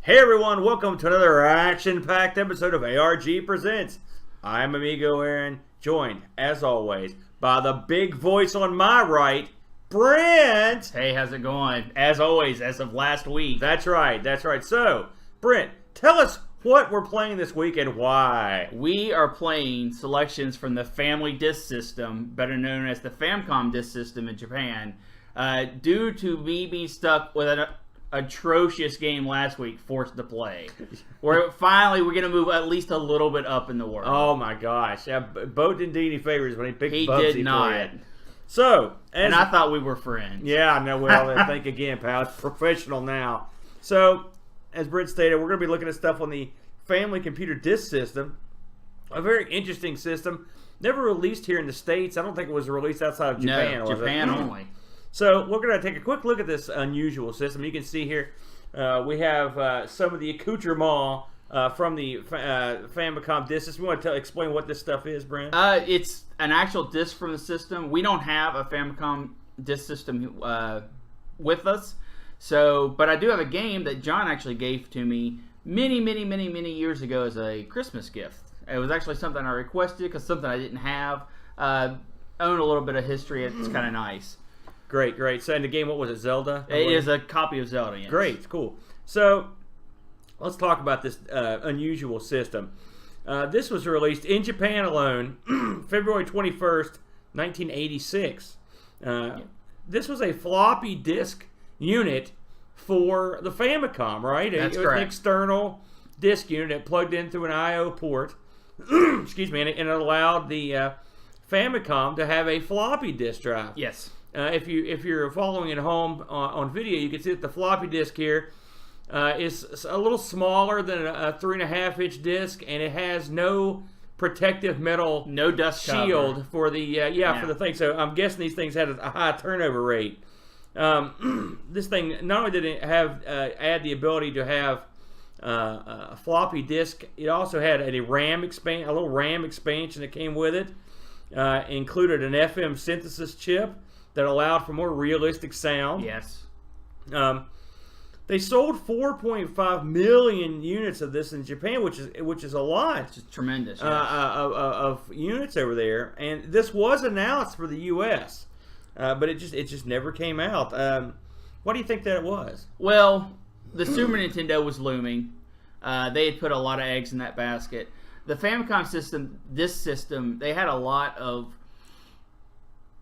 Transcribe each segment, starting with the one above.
Hey everyone, welcome to another action-packed episode of ARG Presents. I'm Amigo Aaron, joined, as always, by the big voice on my right, Brent. Hey, how's it going? As always, as of last week. That's right. So, Brent, tell us what we're playing this week and why. We are playing selections from the Family Disk System, better known as the Famicom Disk System in Japan, due to me being stuck with an atrocious game last week, forced to play. Where finally we're going to move at least a little bit up in the world. Oh my gosh. Yeah, Bo didn't do any favors when he picked He Bubsy did not. for you. So, and I thought we were friends. Yeah, no, well, then think again, pal. It's professional now. So, as Brent stated, we're going to be looking at stuff on the Family Computer Disk System. A very interesting system. Never released here in the States. I don't think it was released outside of Japan. No, Japan only. So we're going to take a quick look at this unusual system. You can see here we have some of the accoutrement from the Famicom Disk System. You want to explain what this stuff is, Brent? It's an actual disc from the system. We don't have a Famicom Disk System with us. So, but I do have a game that John actually gave to me many years ago as a Christmas gift. It was actually something I requested because something I didn't have. Own a little bit of history. It's kind of nice. Great. So in the game, what was it, Zelda? It is a copy of Zelda, yes. Great, cool. So let's talk about this unusual system. This was released in Japan alone, February 21st, 1986. This was a floppy disk unit for the Famicom, right? That's it was correct. An external disk unit that plugged in through an I/O port. Excuse me, and it allowed the Famicom to have a floppy disk drive. Yes. If you're following at home on video, you can see that the floppy disk here is a little smaller than a 3.5-inch disk, and it has no protective metal dust shield cover. for the for the thing. So I'm guessing these things had a high turnover rate. This thing not only did it have add the ability to have a floppy disk, it also had a little RAM expansion that came with it. Included an FM synthesis chip that allowed for more realistic sound. Yes. They sold 4.5 million units of this in Japan, which is a lot. It's tremendous. Yes. Of units over there, and this was announced for the U.S., but it just never came out. What do you think that it was? Well, the Super Nintendo was looming. They had put a lot of eggs in that basket. The Famicom system, this system, they had a lot of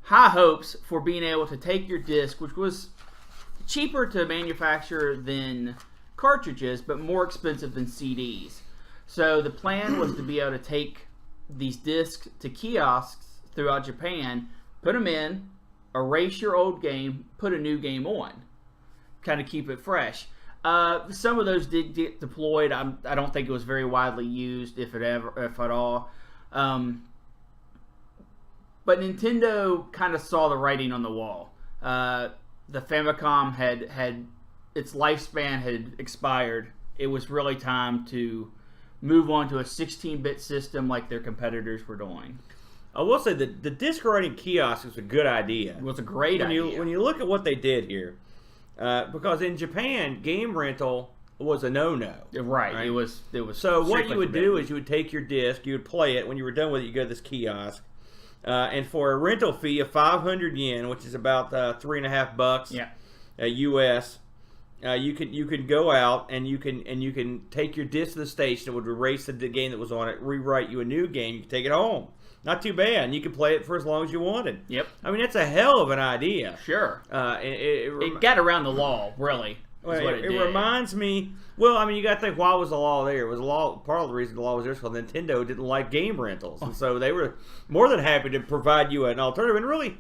high hopes for being able to take your disc, which was cheaper to manufacture than cartridges, but more expensive than CDs. So the plan was to be able to take these discs to kiosks throughout Japan, put them in, erase your old game, put a new game on, kind of keep it fresh. Some of those did get deployed. I don't think it was very widely used, if at all. But Nintendo kind of saw the writing on the wall. The Famicom had its lifespan had expired. It was really time to move on to a 16-bit system like their competitors were doing. I will say that the disc writing kiosk was a good idea. It was a great idea. When you look at what they did here, because in Japan, game rental was a no-no. Right. It was. So what you would do is you would take your disc, you would play it. When you were done with it, you go to this kiosk, and for a rental fee of 500 yen, which is about $3.50 US, you could go out and you can take your disc to the station. It would erase the game that was on it, rewrite you a new game. You can take it home. Not too bad. And you can play it for as long as you wanted. Yep. I mean, that's a hell of an idea. Sure. It got around the law, really. Well, it reminds me. Well, I mean, you got to think, why was the law there? It was a law. Part of the reason the law was there is because Nintendo didn't like game rentals, and so they were more than happy to provide you an alternative. And really,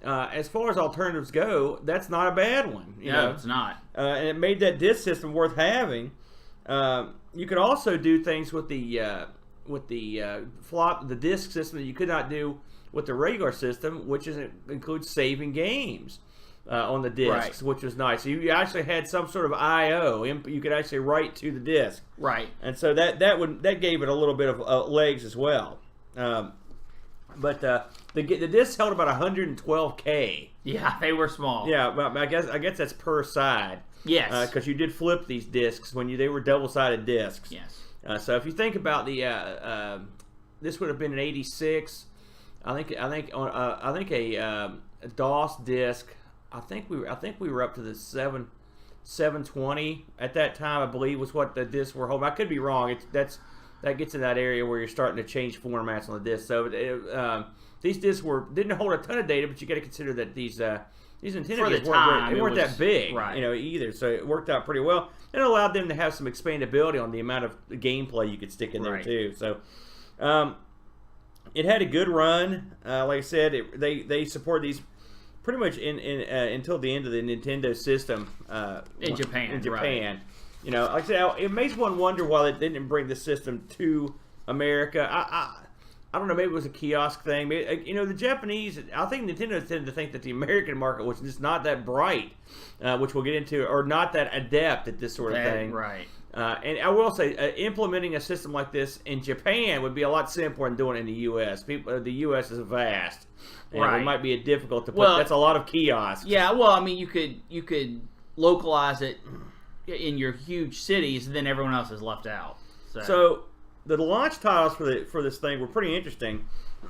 as far as alternatives go, that's not a bad one. No, it's not. And it made that disc system worth having. You could also do things with the disk system that you could not do with the regular system, which includes saving games on the discs, which was nice. So you actually had some sort of I/O. You could actually write to the disc, right? And so that gave it a little bit of legs as well. But the disc held about 112K. Yeah, they were small. Yeah, but I guess that's per side. Yes. Because you did flip these discs when they were double-sided discs. Yes. So if you think about the this would have been an 86. I think a DOS disc. I think we were up to the 720 at that time. I believe was what the discs were holding. I could be wrong. That gets in that area where you're starting to change formats on the disc. So these discs didn't hold a ton of data, but you got to consider that these Nintendo games weren't that big, right. Either. So it worked out pretty well. And it allowed them to have some expandability on the amount of gameplay you could stick in there too. So it had a good run. Like I said, they support these pretty much until the end of the Nintendo system in Japan. Right. Like I said, it makes one wonder why they didn't bring the system to America. I don't know, maybe it was a kiosk thing. Maybe, the Japanese, I think Nintendo tended to think that the American market was just not that bright, which we'll get into, or not that adept at this sort of thing. Right. And I will say, implementing a system like this in Japan would be a lot simpler than doing it in the U.S. The U.S. is vast. And it might be difficult to put. That's a lot of kiosks. Yeah, well, I mean, you could localize it in your huge cities, and then everyone else is left out. So the launch titles for this thing were pretty interesting.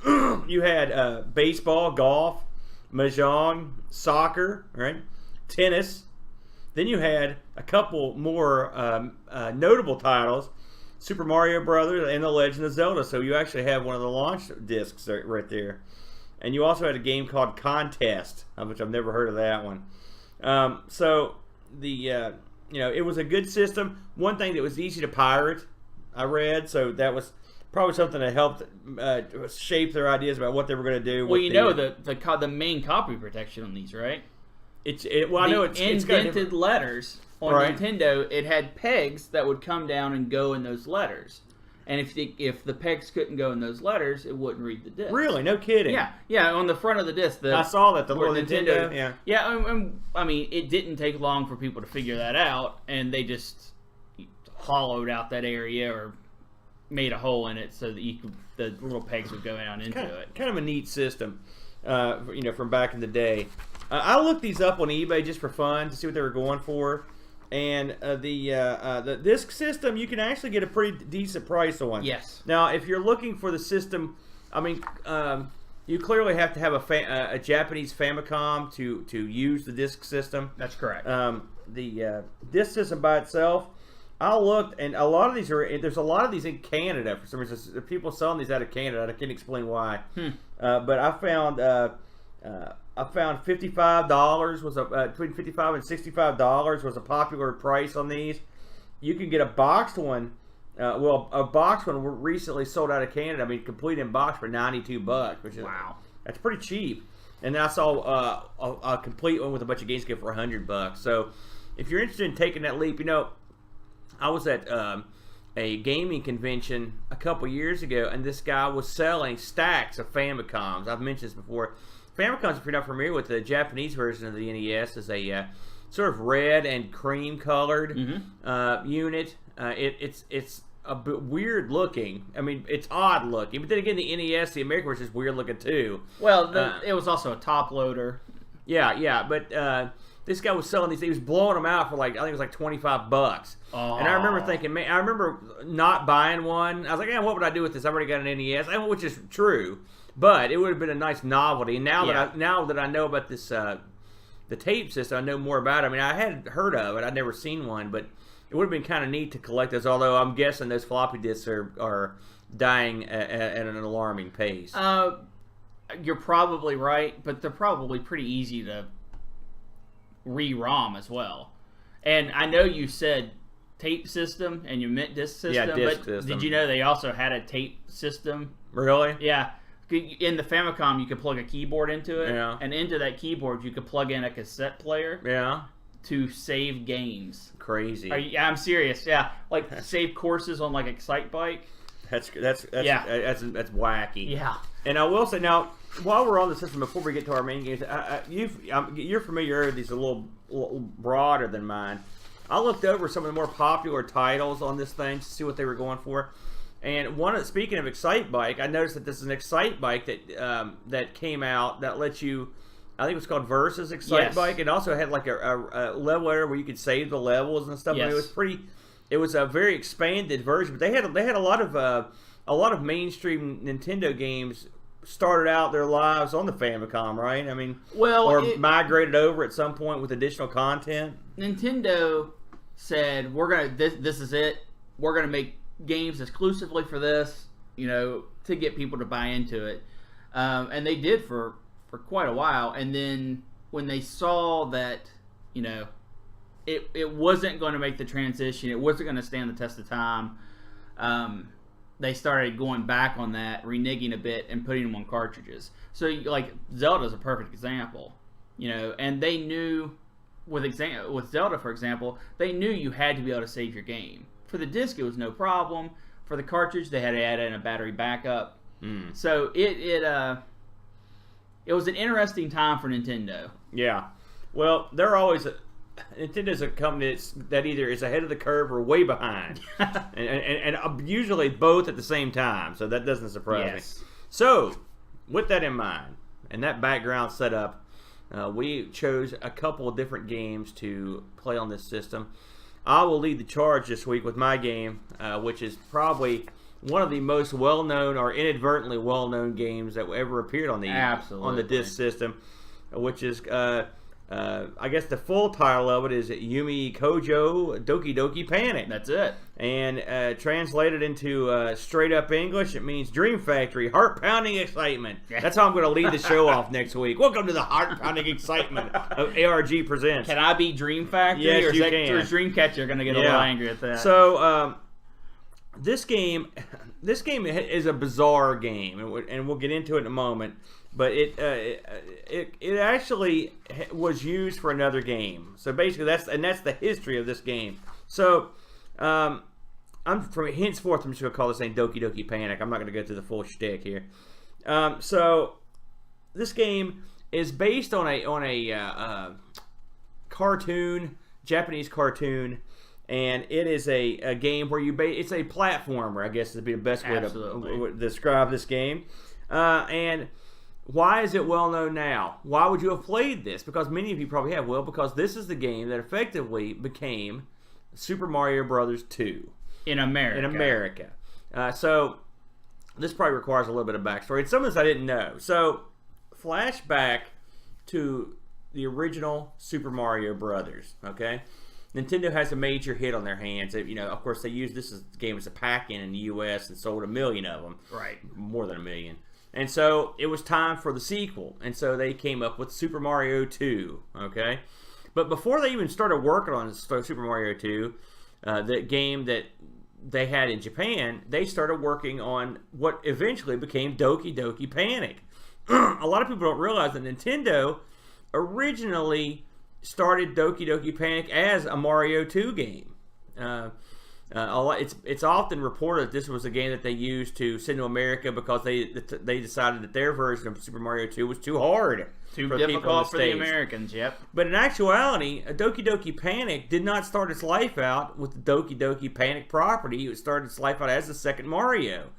You had baseball, golf, mahjong, soccer, right? Tennis. Then you had a couple more notable titles, Super Mario Brothers and The Legend of Zelda. So you actually have one of the launch discs right there. And you also had a game called Contest, which I've never heard of that one. So it was a good system. One thing that was easy to pirate, I read, so that was probably something that helped shape their ideas about what they were going to do. Well, the main copy protection on these, right? I know it's indented letters on Nintendo. It had pegs that would come down and go in those letters, and if the pegs couldn't go in those letters, it wouldn't read the disc. Really? No kidding? Yeah. On the front of the disc, I saw that the little Nintendo. Yeah. I mean, it didn't take long for people to figure that out, and they just hollowed out that area or made a hole in it so that the little pegs would go down into it. Kind of a neat system, from back in the day. I looked these up on eBay just for fun to see what they were going for, and the disc system you can actually get a pretty decent price on. Yes. Now, if you're looking for the system, I mean, you clearly have to have a Japanese Famicom to use the disc system. That's correct. The disc system by itself, I looked, and there's a lot of these in Canada for some reason. People selling these out of Canada. I can't explain why. But I found $55 was between $55 and $65 was a popular price on these. You can get a boxed one. A boxed one recently sold out of Canada. I mean, complete in box for $92, which is that's pretty cheap. And then I saw a complete one with a bunch of games for $100. So if you're interested in taking that leap, I was at a gaming convention a couple years ago, and this guy was selling stacks of Famicoms. I've mentioned this before. Famicoms, if you're not familiar with the Japanese version of the NES, is a sort of red and cream colored unit. It's a bit weird looking. I mean, it's odd looking. But then again, the NES, the American version, is weird looking too. Well, it was also a top loader. Yeah. But this guy was selling these. He was blowing them out for I think it was like $25. Oh. And I remember thinking, man, I remember not buying one. I was like, what would I do with this? I've already got an NES, which is true. But it would have been a nice novelty. And now that I know about this, the tape system, I know more about it. I mean, I had heard of it. I'd never seen one, but it would have been kind of neat to collect those. Although I'm guessing those floppy disks are dying at an alarming pace. You're probably right, but they're probably pretty easy to re-ROM as well. And I know you said tape system and you meant disc system. Yeah, disc system. Did you know they also had a tape system? Really? Yeah. In the Famicom, you could plug a keyboard into it, yeah. And into that keyboard, you could plug in a cassette player, yeah, to save games. Crazy. I'm serious. Yeah, save courses on Excitebike. That's wacky. Yeah. And I will say now, while we're on the system, before we get to our main games, your familiarity is a little broader than mine. I looked over some of the more popular titles on this thing to see what they were going for. And speaking of Excitebike, I noticed that this is an Excitebike that came out that lets you I think it was called Versus Excite Bike. It also had like a level area where you could save the levels and stuff. Yes. I mean, it was pretty. It was a very expanded version, but they had a lot of mainstream Nintendo games started out their lives on the Famicom, right? I mean, migrated over at some point with additional content. Nintendo said, "We're gonna this is it. We're gonna make games exclusively for this, to get people to buy into it," and they did for quite a while. And then when they saw that, it wasn't going to make the transition, it wasn't going to stand the test of time, they started going back on that, reneging a bit, and putting them on cartridges. So, like, Zelda's a perfect example, and they knew, with Zelda, for example, they knew you had to be able to save your game. For the disc, it was no problem. For the cartridge, they had to add in a battery backup. So, it was an interesting time for Nintendo. Yeah. Well, they're always... Nintendo's a company that either is ahead of the curve or way behind, and usually both at the same time. So that doesn't surprise me. So, with that in mind and that background set up, we chose a couple of different games to play on this system. I will lead the charge this week with my game, which is probably one of the most well-known or inadvertently well-known games that ever appeared on the Disk System, which is. I guess the full title of it is Yumi Kojo Doki Doki Panic. That's it. And translated into straight up English, it means Dream Factory, Heart Pounding Excitement. That's how I'm going to lead the show off next week. Welcome to the Heart Pounding Excitement of ARG Presents. Can I be Dream Factory? Yes, you can. Or is Dreamcatcher going to get a little angry at that? So, this game is a bizarre game, and we'll get into it in a moment. But it actually was used for another game. So basically, that's the history of this game. So I'm from henceforth I'm just gonna call this thing Doki Doki Panic. I'm not gonna go through the full shtick here. So this game is based on a cartoon, Japanese cartoon. And it is a game where it's a platformer, I guess would be the best way to describe this game. And why is it well known now? Why would you have played this? Because many of you probably have. Well, because this is the game that effectively became Super Mario Brothers 2 in America. So this probably requires a little bit of backstory. And some of this I didn't know. So flashback to the original Super Mario Brothers. Okay. Nintendo has a major hit on their hands. Of course, they used this game as a pack-in the U.S. and sold 1 million of them. Right. More than 1 million. And so it was time for the sequel. And so they came up with Super Mario 2. Okay? But before they even started working on Super Mario 2, the game that they had in Japan, they started working on what eventually became Doki Doki Panic. A lot of people don't realize that Nintendo originally started Doki Doki Panic as a Mario 2 game. It's often reported that this was a game that they used to send to America because they decided that their version of Super Mario 2 was too hard. Too difficult for the Americans, yep. But in actuality, Doki Doki Panic did not start its life out with the Doki Doki Panic property. It started its life out as the second Mario.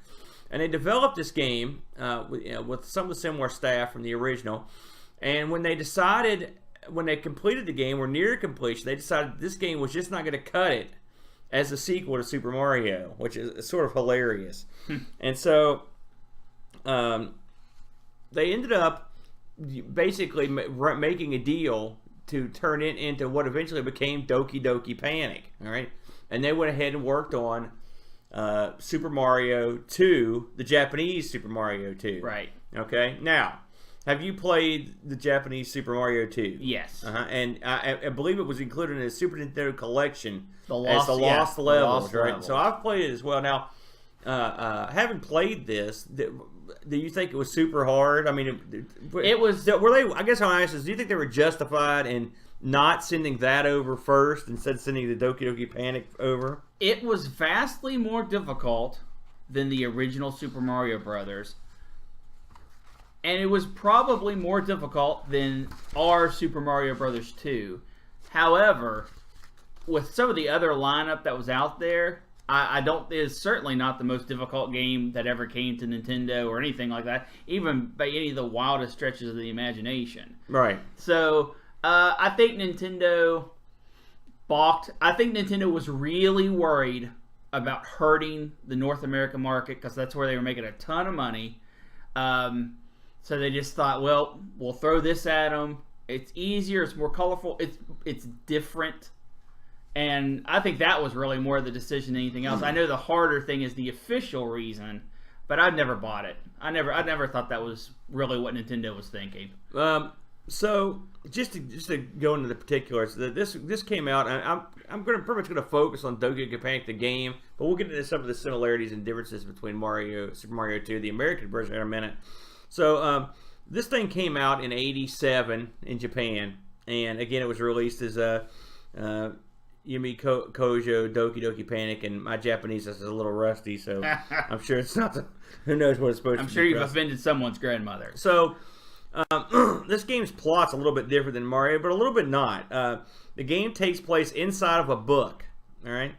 And they developed this game with some of the similar staff from the original. And when they completed the game, or near completion, they decided this game was just not going to cut it as a sequel to Super Mario, which is sort of hilarious. And so they ended up basically making a deal to turn it into what eventually became Doki Doki Panic. All right, and they went ahead and worked on Super Mario 2, the Japanese Super Mario 2. Right. Okay. Now, have you played the Japanese Super Mario 2? Yes. And I believe it was included in the Super Nintendo Collection as the Lost Levels, right? Levels. So I've played it as well. Now, having played this, do you think it was super hard? I mean, it was. Were they? I guess what I ask is, do you think they were justified in not sending that over first instead of sending the Doki Doki Panic over? It was vastly more difficult than the original Super Mario Brothers. And it was probably more difficult than our Super Mario Brothers 2. However, with some of the other lineup that was out there, I don't. It's certainly not the most difficult game that ever came to Nintendo or anything like that, even by any of the wildest stretches of the imagination. Right. So I think Nintendo balked. I think Nintendo was really worried about hurting the North American market because that's where they were making a ton of money. So they just thought, well, we'll throw this at them. It's easier. It's more colorful. It's different. And I think that was really more the decision than anything else. I know the harder thing is the official reason, but I never bought it. I never thought that was really what Nintendo was thinking. So just to go into the particulars, this came out, and I'm pretty much going to focus on Doki Doki Panic the game, but we'll get into some of the similarities and differences between Super Mario 2, the American version, in a minute. So this thing came out in '87 in Japan, and again it was released as Yumi Kojo Doki Doki Panic, and my Japanese is a little rusty, so I'm sure it's not who knows what it's supposed to be. I'm sure you've offended someone's grandmother. So this game's plot's a little bit different than Mario, but a little bit not. The game takes place inside of a book. All right.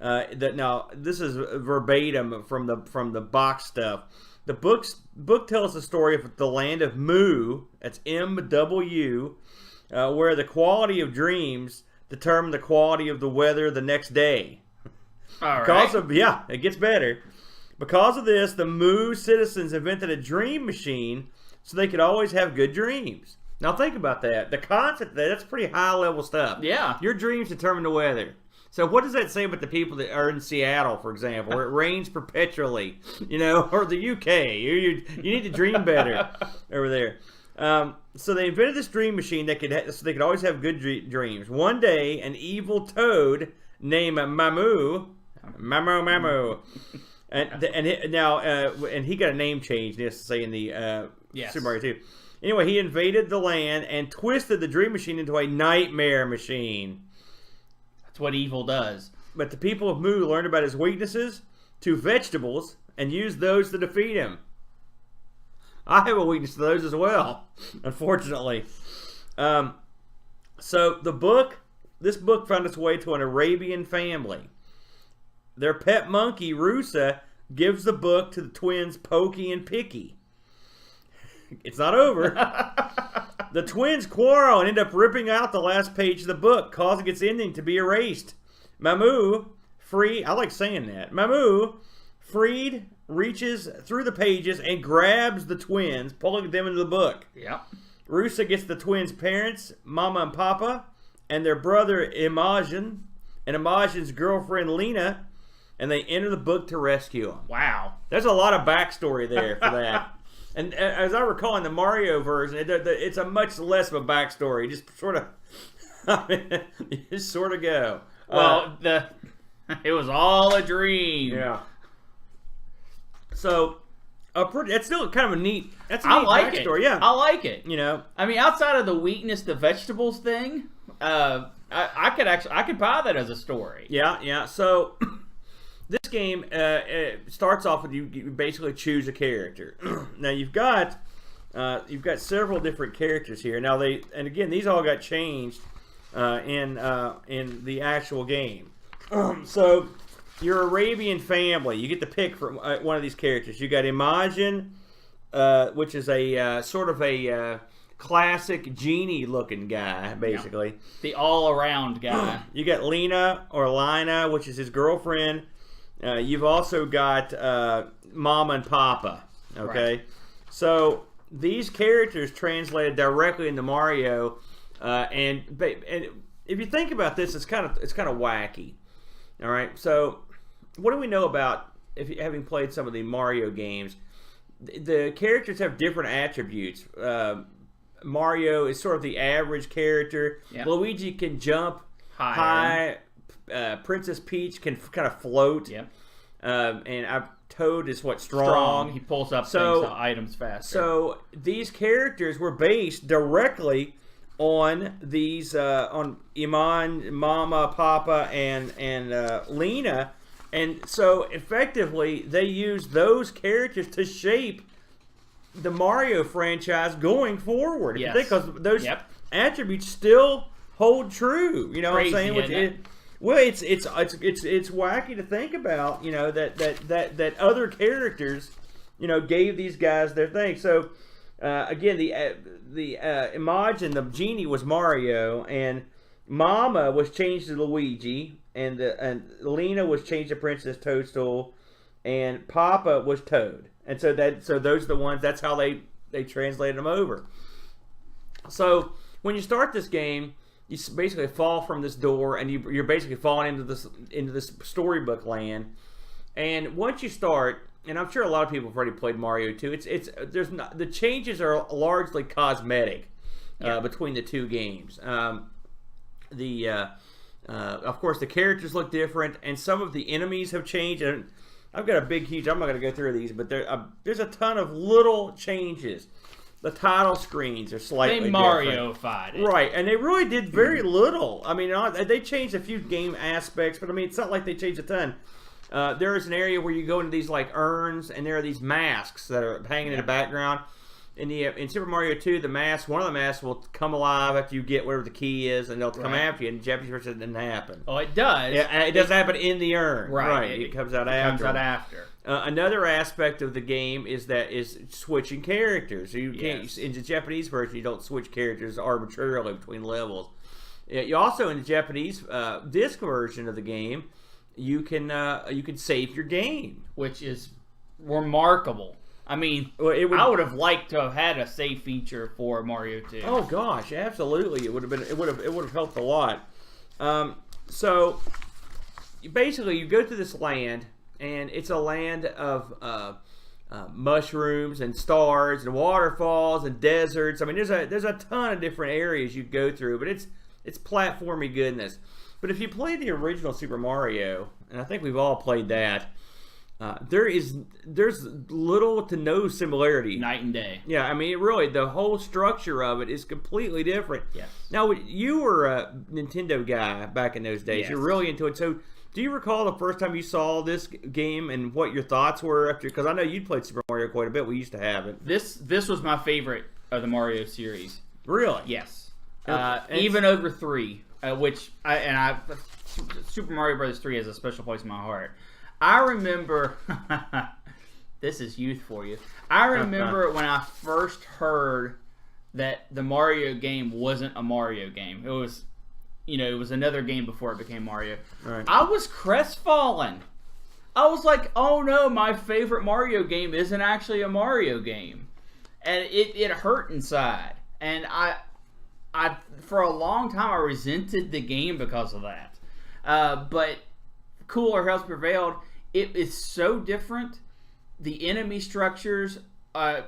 Now this is verbatim from the box stuff. The book tells the story of the land of Mu. That's MW, where the quality of dreams determine the quality of the weather the next day. All right. It gets better. Because of this, the Mu citizens invented a dream machine so they could always have good dreams. Now think about that. The concept that's pretty high level stuff. Yeah. Your dreams determine the weather. So what does that say about the people that are in Seattle, for example, where it rains perpetually, or the UK? You need to dream better over there. So they invented this dream machine so they could always have good dreams. One day, an evil toad named Mamu, and he got a name change, needless to say, in the Super Mario 2. Anyway, he invaded the land and twisted the dream machine into a nightmare machine. That's what evil does. But the people of Mu learned about his weaknesses to vegetables and used those to defeat him. I have a weakness to those as well, unfortunately. So this book found its way to an Arabian family. Their pet monkey, Rusa, gives the book to the twins Pokey and Picky. It's not over. The twins quarrel and end up ripping out the last page of the book, causing its ending to be erased. Mamu, I like saying that. Mamu, freed, reaches through the pages and grabs the twins, pulling them into the book. Yep. Rusa gets the twins' parents, Mama and Papa, and their brother Imogen, and Imogen's girlfriend Lena, and they enter the book to rescue them. Wow. There's a lot of backstory there for that. And as I recall in the Mario version, it's a much less of a backstory. Just sort of, just sort of go. Well, it was all a dream. Yeah. So, that's still kind of a neat. That's a neat backstory. Yeah, I like it. I mean, outside of the weakness to vegetables thing, I could buy that as a story. Yeah. So. This game starts off with you basically choose a character. Now you've got several different characters here. Now again these all got changed in the actual game. So your Arabian family, you get to pick from one of these characters. You got Imogen, which is a sort of a classic genie-looking guy, basically. Yeah. The all-around guy. You got Lena or Lina, which is his girlfriend. You've also got Mama and Papa, okay? Right. So these characters translated directly into Mario, and if you think about this, it's kind of wacky, all right? So what do we know about having played some of the Mario games? The characters have different attributes. Mario is sort of the average character. Yep. Luigi can jump high. Princess Peach can kind of float. Yep. And Toad is strong. He pulls up items faster. So these characters were based directly on these on Iman, Mama, Papa, and Lena, and so effectively they used those characters to shape the Mario franchise going forward. Yes. Because those attributes still hold true. You know Crazy, what I'm saying? Well, it's wacky to think about, that other characters, gave these guys their thing. So, again, the Image and the genie was Mario, and Mama was changed to Luigi, and Lena was changed to Princess Toadstool, and Papa was Toad. And so those are the ones. That's how they translated them over. So when you start this game, you basically fall from this door, and you're basically falling into this storybook land. And once you start, and I'm sure a lot of people have already played Mario 2. The changes are largely cosmetic between the two games. Of course, the characters look different, and some of the enemies have changed. And I've got a big, huge. I'm not going to go through these, but there's a ton of little changes. The title screens are slightly different. They Mario-fied it. Right, and they really did very little. I mean, they changed a few game aspects, but I mean, it's not like they changed a ton. There is an area where you go into these like urns, and there are these masks that are hanging in the background. In Super Mario 2, one of the masks will come alive after you get whatever the key is, and they'll come after you. In the Japanese version, it didn't happen. Oh, it does. Yeah, it doesn't happen in the urn. Right. It comes out after. Another aspect of the game is switching characters. So you can't in the Japanese version, you don't switch characters arbitrarily between levels. You also, in the Japanese disc version of the game, you can save your game, which is remarkable. I mean, I would have liked to have had a save feature for Mario 2. Oh gosh, absolutely! It would have helped a lot. So basically, you go through this land, and it's a land of mushrooms and stars and waterfalls and deserts. I mean, there's a ton of different areas you go through, but it's platformy goodness. But if you play the original Super Mario, and I think we've all played that. There's little to no similarity. Night and day. Yeah, I mean, really, the whole structure of it is completely different. Yes. Now, you were a Nintendo guy back in those days. Yes. You're really into it. So, do you recall the first time you saw this game and what your thoughts were after? Because I know you'd played Super Mario quite a bit. We used to have it. This was my favorite of the Mario series. Really? Yes. Even over 3, Super Mario Bros. 3 has a special place in my heart. I remember, this is youth for you. I remember when I first heard that the Mario game wasn't a Mario game. It was, it was another game before it became Mario. Right. I was crestfallen. I was like, oh no, my favorite Mario game isn't actually a Mario game. And it hurt inside. And I for a long time, I resented the game because of that. But cooler health prevailed. It is so different. The enemy structures,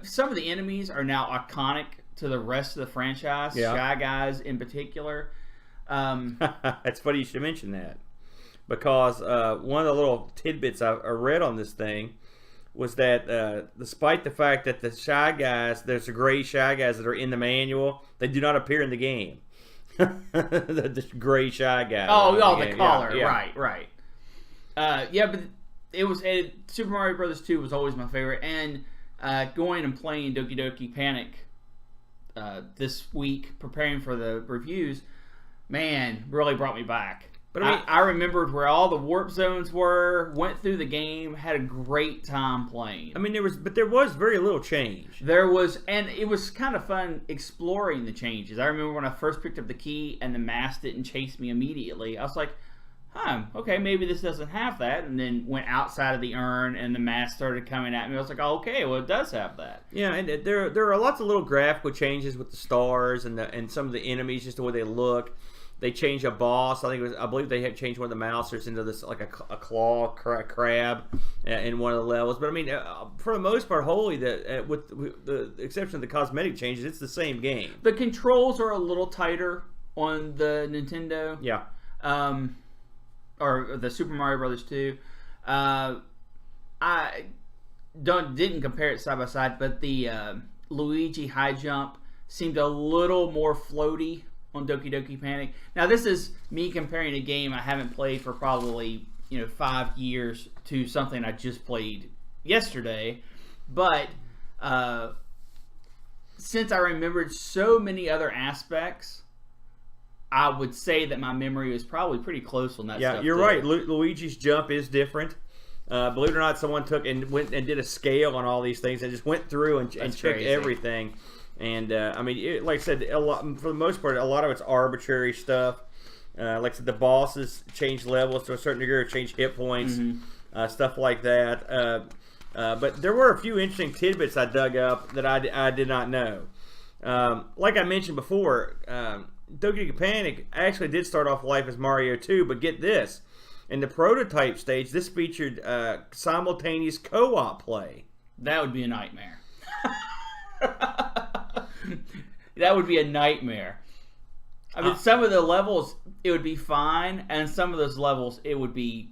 some of the enemies are now iconic to the rest of the franchise. Yeah. Shy Guys in particular. It's funny you should mention that, because one of the little tidbits I read on this thing was that despite the fact that the Shy Guys, there's the gray Shy Guys that are in the manual, they do not appear in the game. the gray Shy Guy. The color. Yeah. Right. But Super Mario Bros. 2 was always my favorite, and going and playing Doki Doki Panic this week, preparing for the reviews, man, really brought me back. But I remembered where all the warp zones were, went through the game, had a great time playing. I mean, there was very little change. There was, and it was kind of fun exploring the changes. I remember when I first picked up the key and the mask didn't chase me immediately. I was like, okay, maybe this doesn't have that, and then went outside of the urn, and the mask started coming at me. I was like, okay, well, it does have that. Yeah, and there are lots of little graphical changes with the stars and some of the enemies, just the way they look. They changed a boss. I believe they had changed one of the mousers into this like a claw crab in one of the levels. But I mean, for the most part, with the exception of the cosmetic changes, it's the same game. The controls are a little tighter on the Nintendo. Yeah. Or the Super Mario Bros. 2. I didn't compare it side by side, but the Luigi high jump seemed a little more floaty on Doki Doki Panic. Now, this is me comparing a game I haven't played for probably 5 years to something I just played yesterday, but since I remembered so many other aspects I would say that my memory is probably pretty close on that stuff. Yeah, you're right. Luigi's jump is different. Believe it or not, someone took and went and did a scale on all these things and just went through and checked everything. And I mean, like I said, for the most part, a lot of it's arbitrary stuff. Like I said, the bosses change levels to a certain degree, or change hit points, stuff like that. But there were a few interesting tidbits I dug up that I did not know. Like I mentioned before, Doki Doki Panic actually did start off life as Mario 2, but get this. In the prototype stage, this featured simultaneous co-op play. That would be a nightmare. That would be a nightmare. I mean, some of the levels, it would be fine, and some of those levels, it would be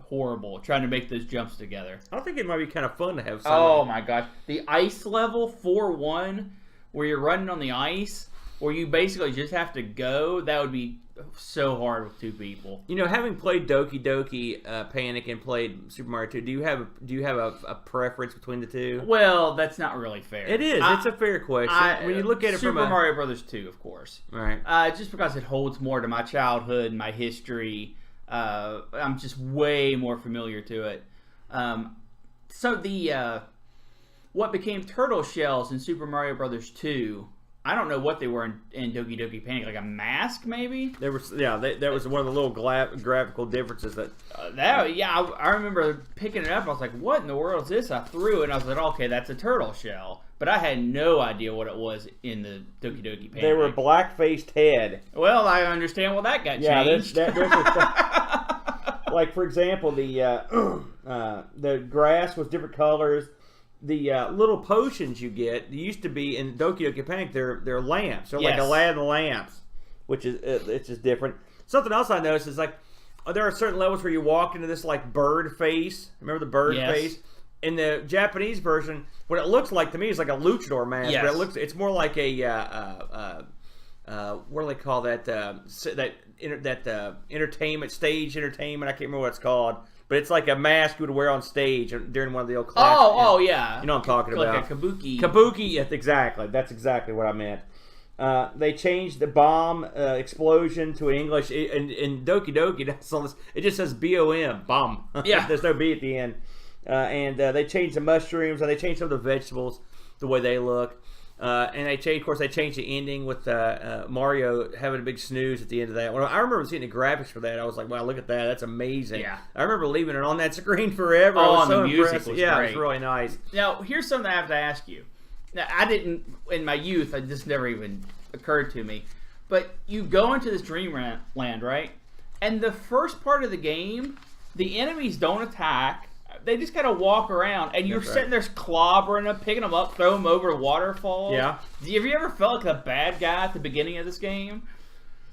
horrible, trying to make those jumps together. I think it might be kind of fun to have some. Oh, my gosh. The ice level, 4-1, where you're running on the ice, where you basically just have to go, that would be so hard with two people. You know, having played Doki Doki Panic and played Super Mario 2, do you have a preference between the two? Well, that's not really fair. It is. It's a fair question. When you look at it Super from Mario Brothers 2, of course. Right. Just because it holds more to my childhood and my history. I'm just way more familiar to it. So the what became turtle shells in Super Mario Brothers 2, I don't know what they were in Doki Doki Panic, like a mask maybe? There was, that was one of the little graphical differences that... I remember picking it up, I was like, what in the world is this? I threw it and I was like, okay, that's a turtle shell. But I had no idea what it was in the Doki Doki Panic. They were black-faced head. Well, I understand well that got changed. Like, for example, the grass was different colors. The little potions you get used to be in Doki Doki Panic. They're lamps. They're like Aladdin lamps, which is it's just different. Something else I noticed is like there are certain levels where you walk into this like bird face. Remember the bird face? In the Japanese version, what it looks like to me is like a luchador mask. Yes. But it's more like a what do they call that? Entertainment stage entertainment. I can't remember what it's called. But it's like a mask you would wear on stage during one of the old classes. Oh, yeah. You know what I'm talking about. Like a kabuki. Kabuki, yes, exactly. That's exactly what I meant. They changed the bomb explosion to an English. In Doki Doki, it just says B-O-M, bomb. Yeah. There's no B at the end. And they changed the mushrooms, and they changed some of the vegetables, the way they look. And they changed the ending with Mario having a big snooze at the end of that. Well, I remember seeing the graphics for that. I was like, wow, look at that. That's amazing. Yeah. I remember leaving it on that screen forever. Oh, I was and so the music impressed. was great. great. It was really nice. Now, here's something I have to ask you. Now, I didn't, in my youth, it just never even occurred to me. But you go into this dreamland, right? And the first part of the game, the enemies don't attack. They just kind of walk around, and you're sitting there clobbering them, picking them up, throwing them over waterfalls. Yeah. Have you ever felt like a bad guy at the beginning of this game?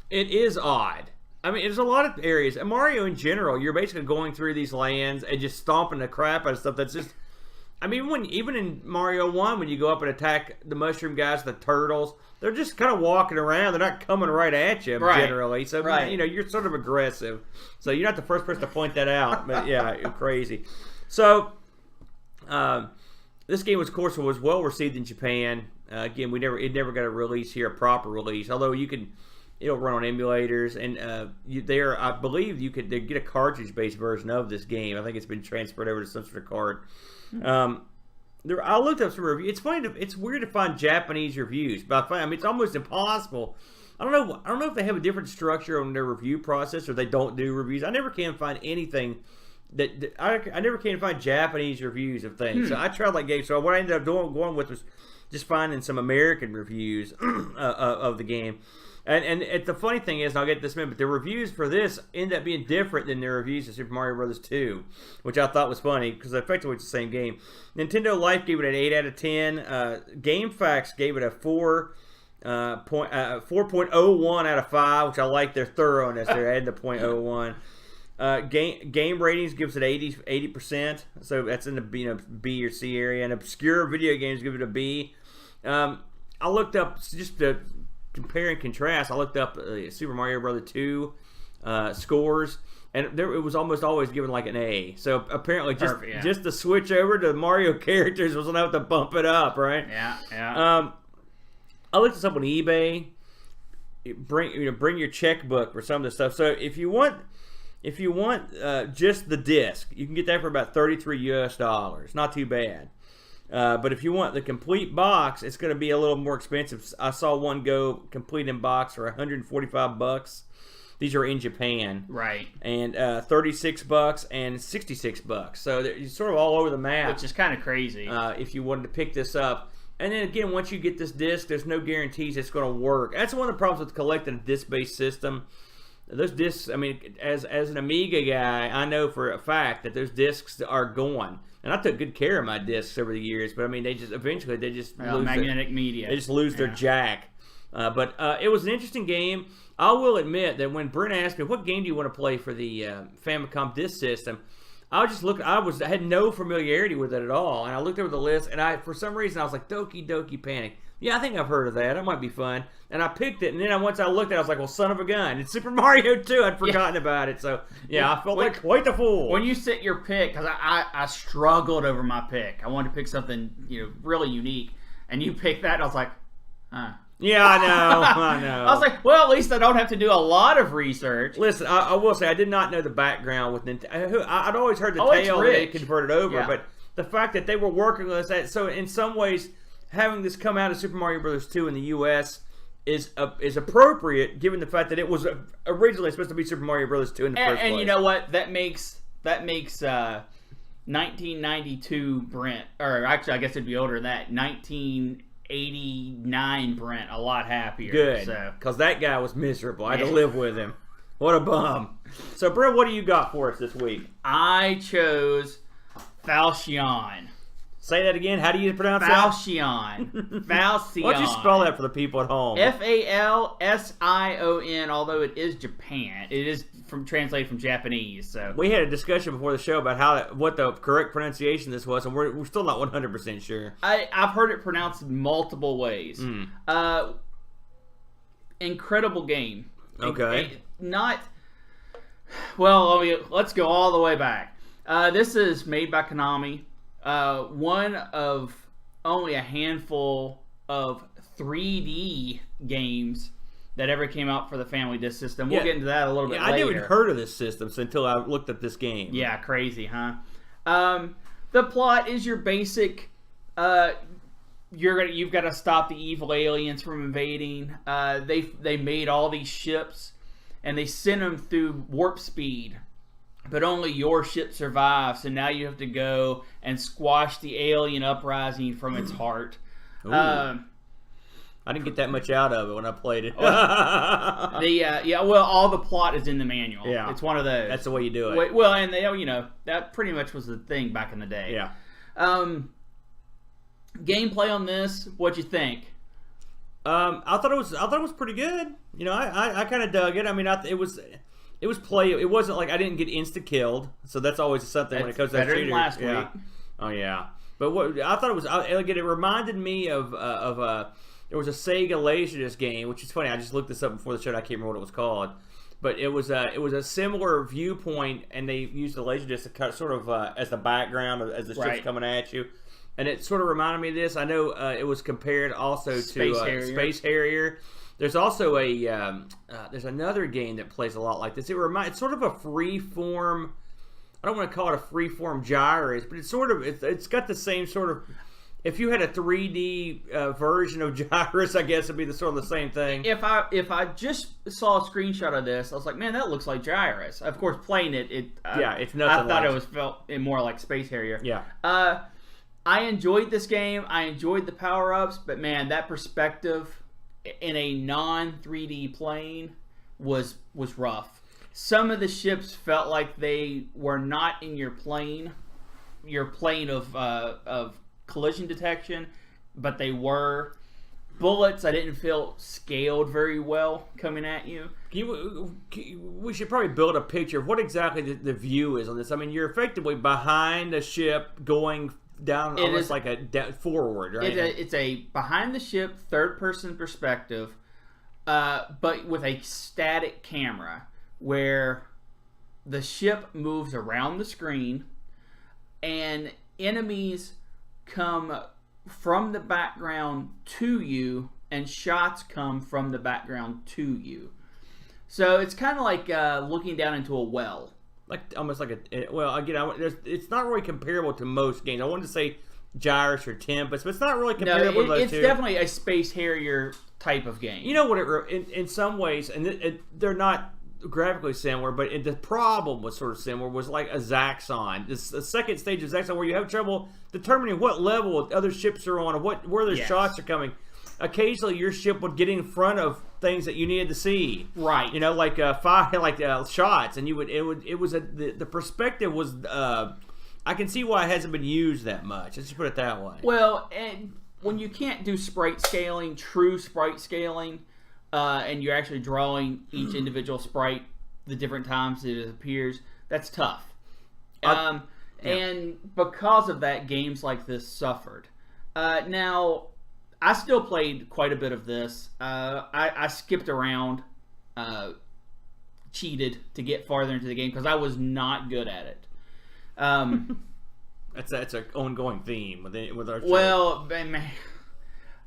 It is odd. I mean, there's a lot of areas. And Mario in general, you're basically going through these lands and just stomping the crap out of stuff that's just... I mean, even in Mario 1, when you go up and attack the mushroom guys, the turtles, they're just kind of walking around. They're not coming right at you, generally. So, you're sort of aggressive. So you're not the first person to point that out. But, yeah, you're crazy. So, this game, of course, was well received in Japan. Again, it never got a release here, a proper release. Although it'll run on emulators, and I believe you could get a cartridge-based version of this game. I think it's been transferred over to some sort of card. I looked up some reviews. It's funny. It's weird to find Japanese reviews, but I mean, it's almost impossible. I don't know if they have a different structure on their review process or they don't do reviews. I never can find anything. I never can find Japanese reviews of things. So I tried that game. So what I ended up going with was just finding some American reviews of the game. And the funny thing is, and I'll get this minute, but the reviews for this end up being different than the reviews of Super Mario Bros. 2, which I thought was funny because effectively it's the same game. Nintendo Life gave it an 8 out of 10. GameFAQs gave it a 4.01 out of 5, which I like their thoroughness. They're adding the .01. Game ratings gives it 80%, so that's in the B or C area. And obscure video games give it a B. I looked up just to compare and contrast. I looked up Super Mario Bros. 2 scores, and it was almost always given like an A. So apparently, just to switch over to Mario characters was enough to bump it up, right? Yeah. I looked this up on eBay. bring your checkbook for some of the stuff. So if you want just the disc, you can get that for about $33 US. Not too bad. But if you want the complete box, it's going to be a little more expensive. I saw one go complete in box for $145. These are in Japan, right? And $36 and $66. So you're sort of all over the map, which is kind of crazy. If you wanted to pick this up, and then again, once you get this disc, there's no guarantees it's going to work. That's one of the problems with collecting a disc-based system. Those discs, I mean, as an Amiga guy, I know for a fact that those discs are gone. And I took good care of my discs over the years, but I mean, they just eventually lose magnetic media. They just lose their jack. But it was an interesting game. I will admit that when Brent asked me, what game do you want to play for the Famicom Disk System, I had no familiarity with it at all. And I looked over the list, and for some reason, I was like, Doki Doki Panic. Yeah, I think I've heard of that. That might be fun. And I picked it, and then once I looked at it, I was like, well, son of a gun. It's Super Mario 2. I'd forgotten about it. So, yeah, I felt like quite the fool. When you set your pick, because I struggled over my pick. I wanted to pick something really unique. And you picked that, and I was like, huh. Yeah, I know. I was like, well, at least I don't have to do a lot of research. Listen, I will say, I did not know the background with Nintendo. I'd always heard the tale that they converted over, but the fact that they were working with that, so in some ways, having this come out of Super Mario Bros. 2 in the U.S. is appropriate, given the fact that it was originally supposed to be Super Mario Bros. 2 in the first place. And you know what? That makes 1992 Brent, or actually, I guess it'd be older than that, 1989 Brent, a lot happier. Good, because that guy was miserable. I had to live with him. What a bum. So, Brent, what do you got for us this week? I chose Falsion. Say that again. How do you pronounce Falsion. Falsion. Why don't you spell that for the people at home? Falsion, although it is Japan. It is translated from Japanese. So we had a discussion before the show about what the correct pronunciation this was, and we're still not 100% sure. I've heard it pronounced multiple ways. Incredible game. Okay. Let's go all the way back. This is made by Konami. One of only a handful of 3D games that ever came out for the Family Disk System. We'll get into that a little bit later. I never heard of this system until I looked at this game. Yeah, crazy, huh? The plot is your basic. You've got to stop the evil aliens from invading. They made all these ships, and they sent them through warp speed. But only your ship survives, so now you have to go and squash the alien uprising from its heart. I didn't get that much out of it when I played it. All the plot is in the manual. Yeah, it's one of those. That's the way you do it. Well, and that pretty much was the thing back in the day. Yeah. Gameplay on this, what'd you think? I thought it was pretty good. I kind of dug it. I mean, it was play. It wasn't like I didn't get insta killed, so that's always something when it comes to that shooter. Better than last week. Oh yeah, but what I thought it was, it reminded me of there was a Sega Laserdisc game, which is funny. I just looked this up before the show. I can't remember what it was called, but it was a similar viewpoint, and they used the Laserdisc to cut sort of as the background as the ship's coming at you, and it sort of reminded me of this. I know it was compared also to Space Harrier. There's also there's another game that plays a lot like this. It's sort of a free form. I don't want to call it a free form Gyrus, but it's got the same sort of. If you had a 3D version of Gyrus, I guess it'd be the same thing. If I just saw a screenshot of this, I was like, man, that looks like Gyrus. Of course, playing it, it's nothing. I thought it felt more like Space Harrier. Yeah. I enjoyed this game. I enjoyed the power ups, but man, that perspective in a non-3D plane was rough. Some of the ships felt like they were not in your plane of collision detection, but they were. Bullets I didn't feel scaled very well coming at you. We should probably build a picture of what exactly the view is on this. I mean, you're effectively behind a ship going down almost like a forward, right? It's a behind the ship third person perspective, but with a static camera where the ship moves around the screen and enemies come from the background to you and shots come from the background to you. So it's kind of like looking down into a well. Like almost like a it's not really comparable to most games. I wanted to say Gyrus or Tempest, but it's not really comparable to those it's two. Definitely a Space Harrier type of game. You know what? In some ways, and they're not graphically similar, but the problem was sort of similar. Was like a Zaxxon. The second stage of Zaxxon, where you have trouble determining what level other ships are on, and where their shots are coming. Occasionally, your ship would get in front of things that you needed to see. Right. You know, like shots, and the perspective was. I can see why it hasn't been used that much. Let's just put it that way. Well, and when you can't do true sprite scaling, and you're actually drawing each individual sprite the different times that it appears, that's tough. And because of that, games like this suffered. Now, I still played quite a bit of this. I skipped around, cheated to get farther into the game because I was not good at it. That's an ongoing theme with our show. Well,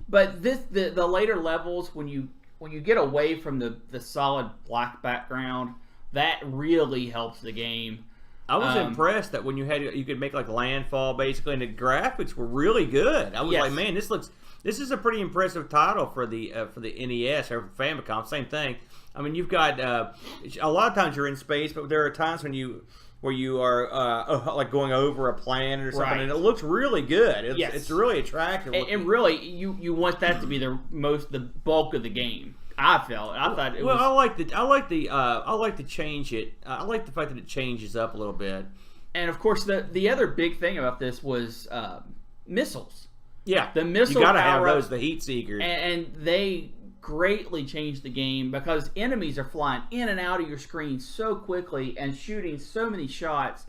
but the later levels, when you get away from the solid black background, that really helps the game. I was impressed that when you could make like landfall basically, and the graphics were really good. I was like, man, this is a pretty impressive title for the NES or Famicom. Same thing. I mean, you've got a lot of times you're in space, but there are times where you are like going over a planet or something, and it looks really good. It's really attractive. And really, you want that to be the bulk of the game. I thought it was. I like to change it. I like the fact that it changes up a little bit. And of course, the other big thing about this was missiles. Yeah, the missile. You gotta have those, the heat seekers, and they greatly changed the game because enemies are flying in and out of your screen so quickly and shooting so many shots,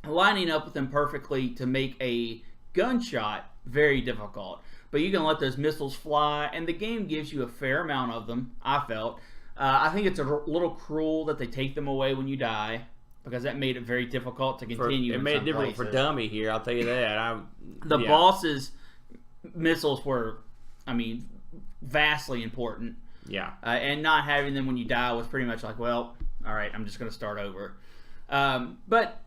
lining up with them perfectly to make a gunshot very difficult. But you can let those missiles fly, and the game gives you a fair amount of them, I felt. I think it's a little cruel that they take them away when you die, because that made it very difficult to continue. It made it difficult for Dummy here, I'll tell you that. The boss's missiles were, vastly important. Yeah. And not having them when you die was pretty much like, well, all right, I'm just going to start over. But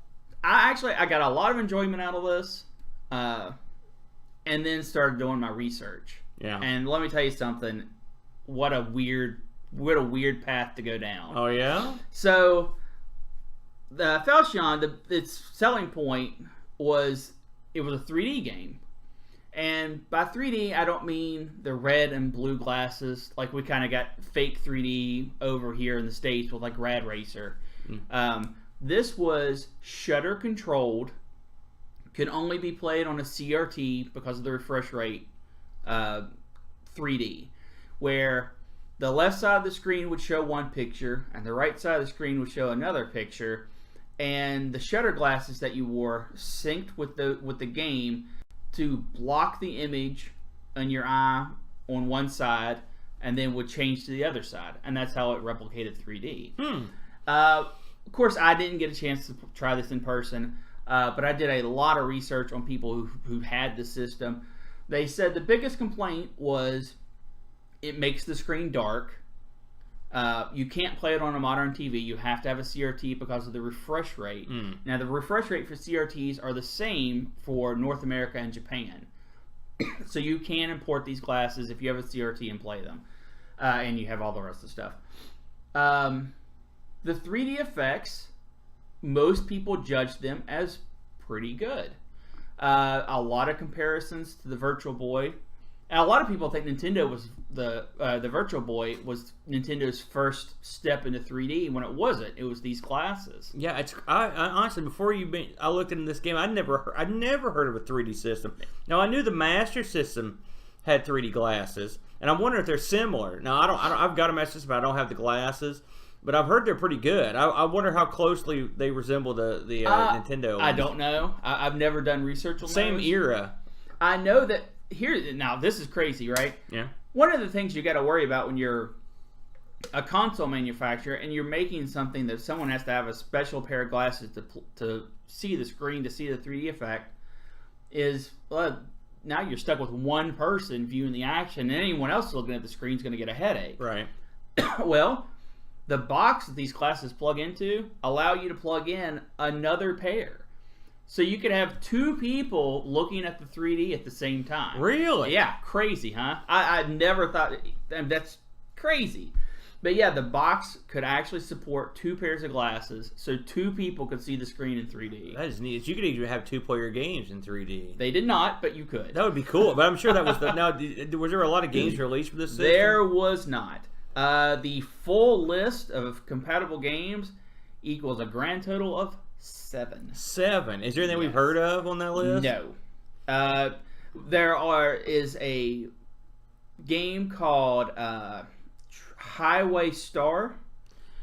I got a lot of enjoyment out of this. And then started doing my research. Yeah. And let me tell you something. What a weird path to go down. Oh yeah. So the Falsion, its selling point was it was a 3D game. And by 3D, I don't mean the red and blue glasses. Like we kind of got fake 3D over here in the States with like Rad Racer. This was shutter controlled. Can only be played on a CRT because of the refresh rate 3D, where the left side of the screen would show one picture and the right side of the screen would show another picture, and the shutter glasses that you wore synced with the game to block the image on your eye on one side and then would change to the other side, and that's how it replicated 3D. Of course, I didn't get a chance to try this in person. But I did a lot of research on people who had the system. They said the biggest complaint was it makes the screen dark. You can't play it on a modern TV. You have to have a CRT because of the refresh rate. Now, the refresh rate for CRTs are the same for North America and Japan. So you can import these glasses if you have a CRT and play them. And you have all the rest of the stuff. The 3D effects, most people judge them as pretty good. A lot of comparisons to the Virtual Boy. And a lot of people think Nintendo was the Virtual Boy was Nintendo's first step into 3D when it wasn't. It was these glasses. Yeah, I honestly, before I looked into this game, I'd never heard of a 3D system. Now I knew the Master System had 3D glasses, and I'm wondering if they're similar. Now I've got a Master System, but I don't have the glasses. But I've heard they're pretty good. I wonder how closely they resemble the Nintendo ones. I don't know. I've never done research on Same those. era. I know that now this is crazy, right? Yeah. One of the things you got to worry about when you're a console manufacturer and you're making something that someone has to have a special pair of glasses to see the screen, to see the 3D effect, is now you're stuck with one person viewing the action, and anyone else looking at the screen is going to get a headache. Right. Well, the box that these classes plug into allow you to plug in another pair. So you could have two people looking at the 3D at the same time. Really? Yeah, crazy, huh? I never thought... That's crazy. But yeah, the box could actually support two pairs of glasses, so two people could see the screen in 3D. That is neat. You could even have two-player games in 3D. They did not, but you could. That would be cool. But I'm sure that was the... Now, was there a lot of games released for this system? There was not. The full list of compatible games equals a grand total of 7. 7. Is there anything we've heard of on that list? No. There is a game called Highway Star.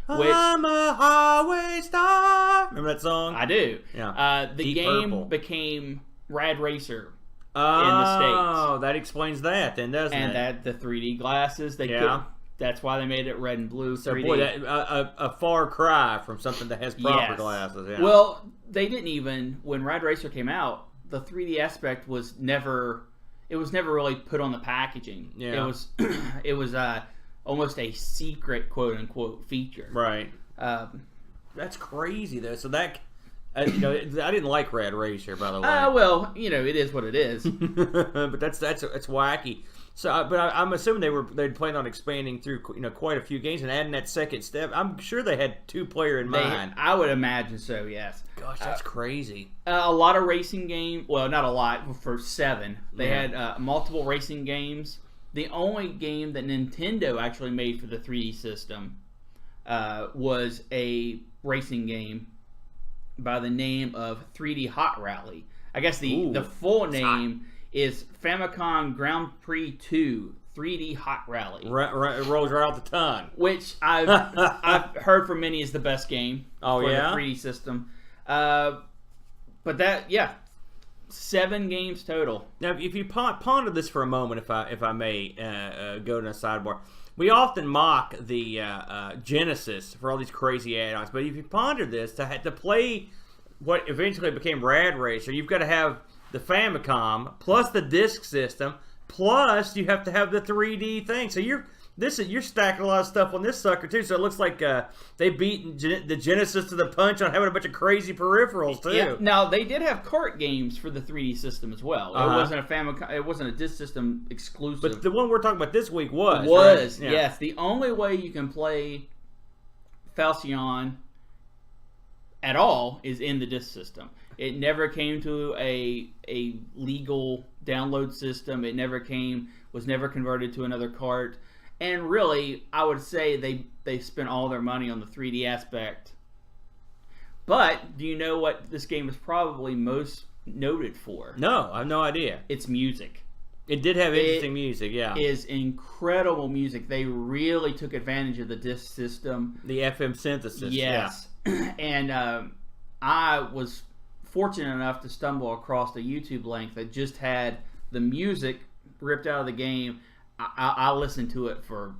I'm a highway star. Remember that song? I do. Yeah. The Deep game Purple. became Rad Racer in the States. Oh, that explains that then, doesn't it? And that the 3D glasses, that's why they made it red and blue 3D. So, boy, a far cry from something that has proper glasses. Yeah. Well, they didn't even, when Rad Racer came out, the 3D aspect was never really put on the packaging. Yeah. It was almost a secret, quote unquote, feature. Right. That's crazy though. So that, I didn't like Rad Racer, by the way. Well, it is what it is. But that's wacky. So, but I'm assuming they'd planned on expanding through quite a few games and adding that second step. I'm sure they had two-player in mind. I would imagine so. Yes. Gosh, that's crazy. A lot of racing game. Well, not a lot. For 7, they had multiple racing games. The only game that Nintendo actually made for the 3D system was a racing game by the name of 3D Hot Rally. I guess the full name is Famicom Grand Prix 2 3D Hot Rally. It rolls right off the tongue. Which I've heard from many is the best game for the 3D system. But that, 7 games total. Now, if you ponder this for a moment, if I may go to a sidebar, we often mock the Genesis for all these crazy add-ons. But if you ponder this, to play what eventually became Rad Racer, you've got to have the Famicom plus the Disk System, plus you have to have the 3D thing. So you're stacking a lot of stuff on this sucker too. So it looks like they beat the Genesis to the punch on having a bunch of crazy peripherals too. Yeah. Now they did have kart games for the 3D system as well. It wasn't a Famicom. It wasn't a Disk System exclusive. But the one we're talking about this week was right? Yeah. Yes. The only way you can play Falsion at all is in the Disk System. It never came to a legal download system. It was never converted to another cart. And really, I would say they spent all their money on the 3D aspect. But do you know what this game is probably most noted for? No, I have no idea. It's music. It did have interesting music, yeah. It is incredible music. They really took advantage of the Disk System. The FM synthesis. Yes. Yeah. And I was fortunate enough to stumble across a YouTube link that just had the music ripped out of the game. I listened to it for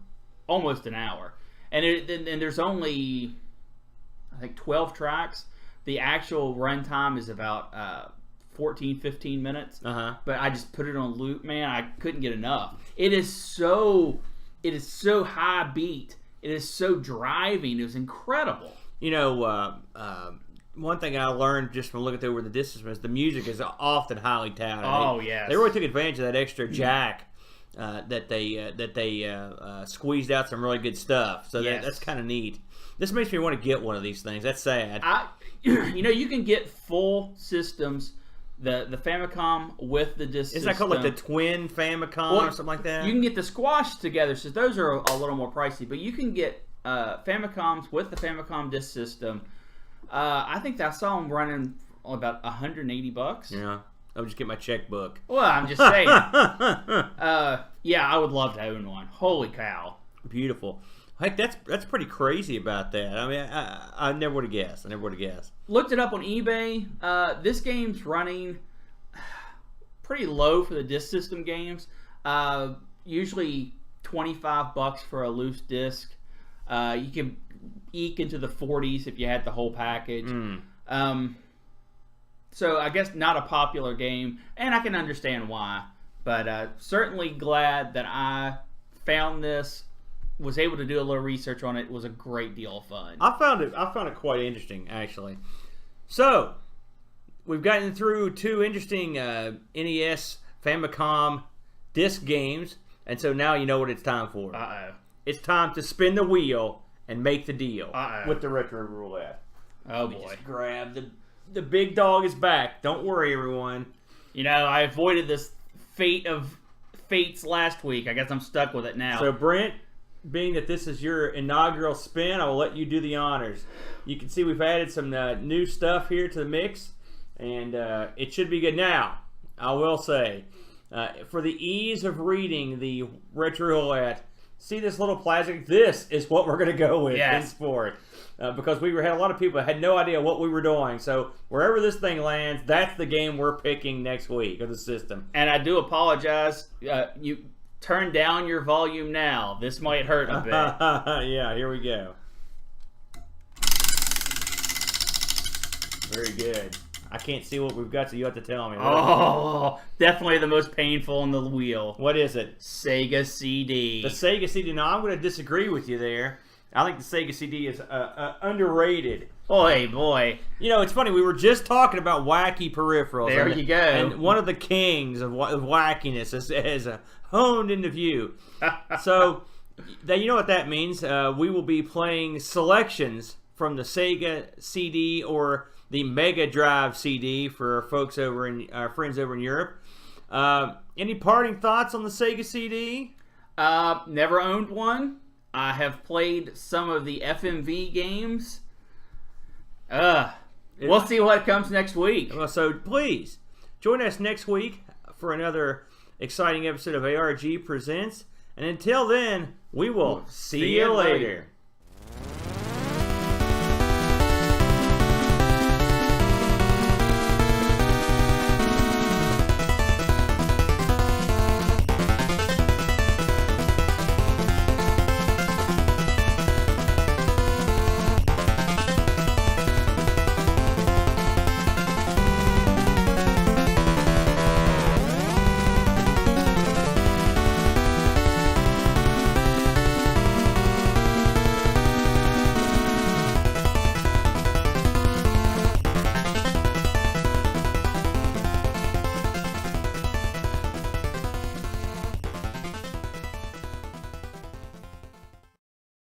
almost an hour, and there's only I think 12 tracks. The actual runtime is about 14-15 minutes. But I just put it on loop, man. I couldn't get enough. It is so high beat. It is so driving. It was incredible. One thing I learned just from looking over the Disk System is the music is often highly touted. Oh, yes. They really took advantage of that extra jack that they squeezed out some really good stuff. So that's kind of neat. This makes me want to get one of these things. That's sad. You can get full systems, the Famicom with the Disk System. Is that called like the twin Famicom or something like that? You can get the squash together, so those are a little more pricey. But you can get Famicoms with the Famicom Disk System. I think I saw them running about $180. Yeah. I'll just get my checkbook. Well, I'm just saying. I would love to own one. Holy cow. Beautiful. Heck, that's pretty crazy about that. I mean, I never would have guessed. Looked it up on eBay. This game's running pretty low for the Disk System games. Usually $25 for a loose disc. You can eke into the 40s if you had the whole package. So I guess not a popular game, and I can understand why. But certainly glad that I found this, was able to do a little research on it. It was a great deal of fun. I found it quite interesting, actually. So we've gotten through 2 interesting NES Famicom disc games, and so now you know what it's time for. It's time to spin the wheel and make the deal with the retro roulette. Oh boy! Just grab the big dog is back. Don't worry, everyone. You know, I avoided this fate of fates last week. I guess I'm stuck with it now. So Brent, being that this is your inaugural spin, I will let you do the honors. You can see we've added some new stuff here to the mix, and it should be good. Now, I will say, for the ease of reading the retro roulette, see this little plastic? This is what we're going to go with henceforth. Because we had a lot of people that had no idea what we were doing. So wherever this thing lands, that's the game we're picking next week of the system. And I do apologize. You turn down your volume now. This might hurt a bit. Yeah, here we go. Very good. I can't see what we've got, so you have to tell me. Oh, definitely the most painful on the wheel. What is it? Sega CD. The Sega CD. Now, I'm going to disagree with you there. I think the Sega CD is underrated. Boy. You know, it's funny. We were just talking about wacky peripherals. There you go. And one of the kings of wackiness is honed into view. So, you know what that means. We will be playing selections from the Sega CD or the Mega Drive CD for our folks over in our friends over in Europe. Any parting thoughts on the Sega CD? Never owned one. I have played some of the FMV games. We'll see what comes next week. So please join us next week for another exciting episode of ARG Presents. And until then, we will see you later.